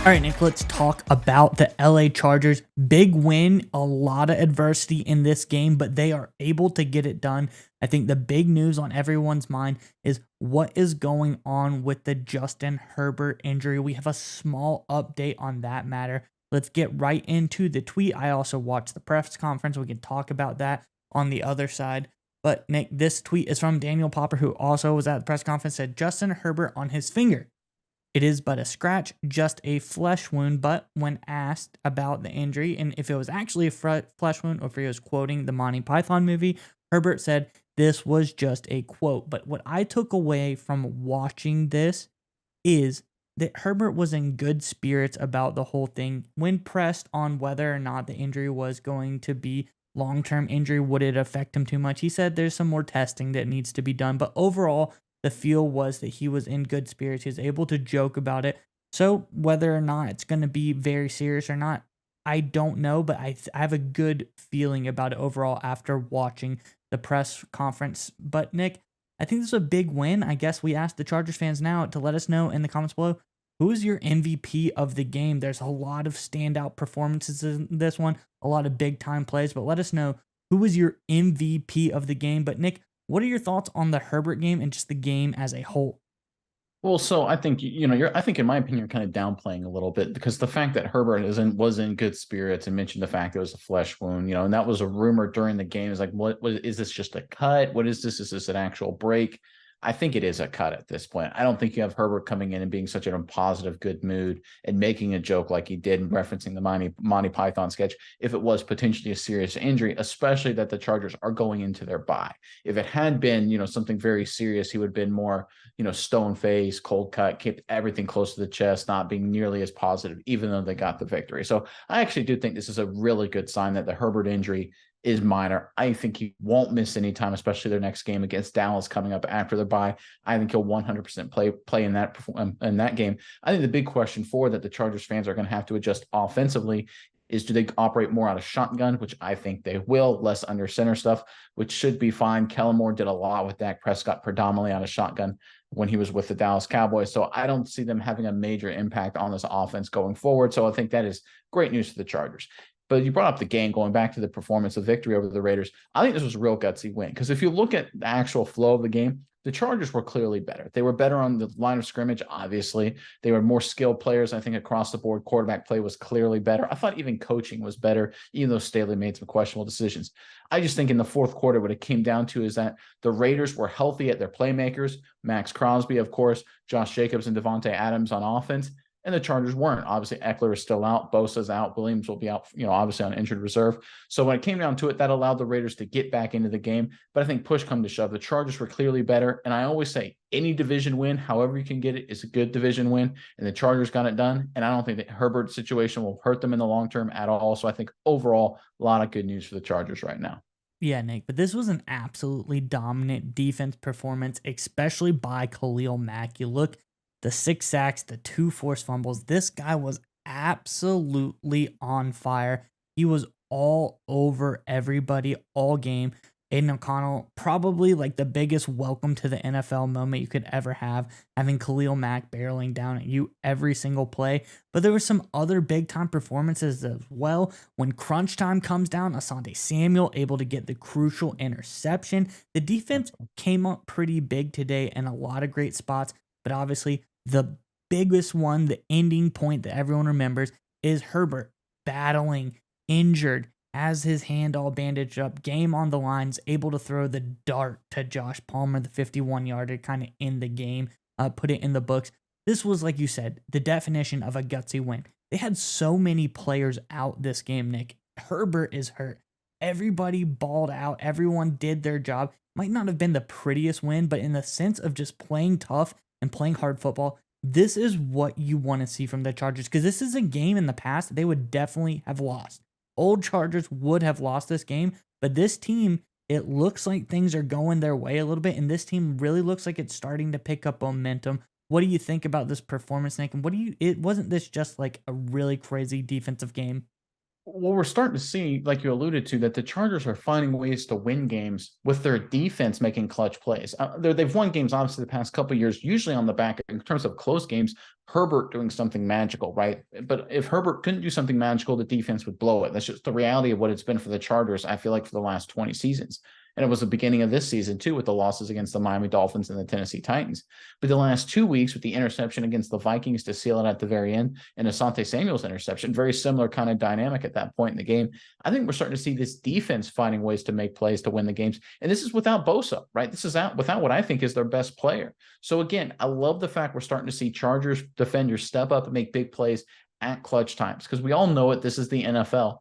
All right, Nick, let's talk about the LA Chargers. Big win, a lot of adversity in this game, but they are able to get it done. I think the big news on everyone's mind is what is going on with the Justin Herbert injury. We have a small update on that matter. Let's get right into the tweet. I also watched the press conference. We can talk about that on the other side. But Nick, this tweet is from Daniel Popper, who also was at the press conference, said Justin Herbert on his finger. It is but a scratch, just a flesh wound. But when asked about the injury and if it was actually a flesh wound or if he was quoting the Monty Python movie, Herbert said this was just a quote. But what I took away from watching this is that Herbert was in good spirits about the whole thing. When pressed on whether or not the injury was going to be long-term injury, would it affect him too much? He said there's some more testing that needs to be done, but overall, the feel was that he was in good spirits. He was able to joke about it. So whether or not it's going to be very serious or not, I don't know, but I have a good feeling about it overall after watching the press conference. But Nick, I think this is a big win. I guess we asked the Chargers fans now to let us know in the comments below, who is your MVP of the game? There's a lot of standout performances in this one, a lot of big time plays, but let us know who is your MVP of the game. But Nick, what are your thoughts on the Herbert game and just the game as a whole? Well, so I think I think in my opinion you're kind of downplaying a little bit because the fact that Herbert was in good spirits and mentioned the fact it was a flesh wound, and that was a rumor during the game. Is like, what is this just a cut? What is this? Is this an actual break? I think it is a cut at this point. I don't think you have Herbert coming in and being such in a positive, good mood and making a joke like he did and referencing the Monty Python sketch if it was potentially a serious injury, especially that the Chargers are going into their bye. If it had been, something very serious, he would have been more, stone face, cold cut, kept everything close to the chest, not being nearly as positive, even though they got the victory. So I actually do think this is a really good sign that the Herbert injury is minor. I think he won't miss any time, especially their next game against Dallas coming up after the bye. I think he'll 100% play in that game. I think the big question that the Chargers fans are going to have to adjust offensively is, do they operate more out of shotgun, which I think they will, less under center stuff, which should be fine. Kellen Moore did a lot with Dak Prescott, predominantly out of shotgun when he was with the Dallas Cowboys. So I don't see them having a major impact on this offense going forward. So I think that is great news for the Chargers. But you brought up the game, going back to the performance of victory over the Raiders. I think this was a real gutsy win because if you look at the actual flow of the game, the Chargers were clearly better. They were better on the line of scrimmage, obviously. They were more skilled players, I think, across the board. Quarterback play was clearly better. I thought even coaching was better, even though Staley made some questionable decisions. I just think in the fourth quarter, what it came down to is that the Raiders were healthy at their playmakers. Max Crosby, of course, Josh Jacobs and Devontae Adams on offense. And the Chargers weren't. Obviously, Eckler is still out. Bosa's out. Williams will be out, obviously on injured reserve. So when it came down to it, that allowed the Raiders to get back into the game. But I think push come to shove, the Chargers were clearly better. And I always say any division win, however you can get it, is a good division win. And the Chargers got it done. And I don't think that Herbert's situation will hurt them in the long term at all. So I think overall, a lot of good news for the Chargers right now. Yeah, Nick, but this was an absolutely dominant defense performance, especially by Khalil Mack. You look, the 6 sacks, the 2 forced fumbles. This guy was absolutely on fire. He was all over everybody all game. Aiden O'Connell, probably like the biggest welcome to the NFL moment you could ever have, having Khalil Mack barreling down at you every single play. But there were some other big time performances as well. When crunch time comes down, Asante Samuel able to get the crucial interception. The defense came up pretty big today in a lot of great spots, but obviously the biggest one, the ending point that everyone remembers, is Herbert battling, injured, has his hand all bandaged up, game on the lines, able to throw the dart to Josh Palmer, the 51-yarder, kind of in the game, put it in the books. This was, like you said, the definition of a gutsy win. They had so many players out this game, Nick. Herbert is hurt. Everybody balled out. Everyone did their job. Might not have been the prettiest win, but in the sense of just playing tough and playing hard football, this is what you want to see from the Chargers, because this is a game in the past they would definitely have lost. Old Chargers would have lost this game, but this team, it looks like things are going their way a little bit, and this team really looks like it's starting to pick up momentum. What do you think about this performance, Nick? And it wasn't this just like a really crazy defensive game? Well, we're starting to see, like you alluded to, that the Chargers are finding ways to win games with their defense making clutch plays. They've won games, obviously, the past couple of years, usually on the back, in terms of close games, Herbert doing something magical, right? But if Herbert couldn't do something magical, the defense would blow it. That's just the reality of what it's been for the Chargers, I feel like, for the last 20 seasons. And it was the beginning of this season, too, with the losses against the Miami Dolphins and the Tennessee Titans. But the last 2 weeks, with the interception against the Vikings to seal it at the very end, and Asante Samuel's interception, very similar kind of dynamic at that point in the game. I think we're starting to see this defense finding ways to make plays to win the games. And this is without Bosa, right? This is without what I think is their best player. So again, I love the fact we're starting to see Chargers defenders step up and make big plays at clutch times, because we all know it. This is the NFL.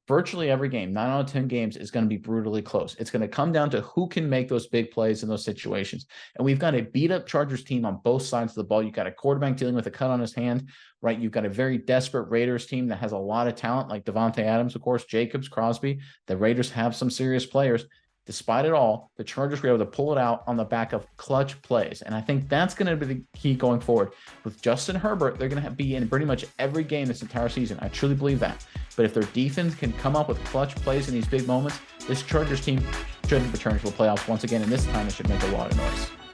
Virtually every game, 9 out of 10 games, is going to be brutally close. It's going to come down to who can make those big plays in those situations. And we've got a beat up Chargers team on both sides of the ball. You've got a quarterback dealing with a cut on his hand, right? You've got a very desperate Raiders team that has a lot of talent, like Devontae Adams, of course, Jacobs, Crosby. The Raiders have some serious players. Despite it all, the Chargers were able to pull it out on the back of clutch plays. And I think that's going to be the key going forward. With Justin Herbert, they're going to be in pretty much every game this entire season. I truly believe that. But if their defense can come up with clutch plays in these big moments, this Chargers team should return to the playoffs once again. And this time it should make a lot of noise.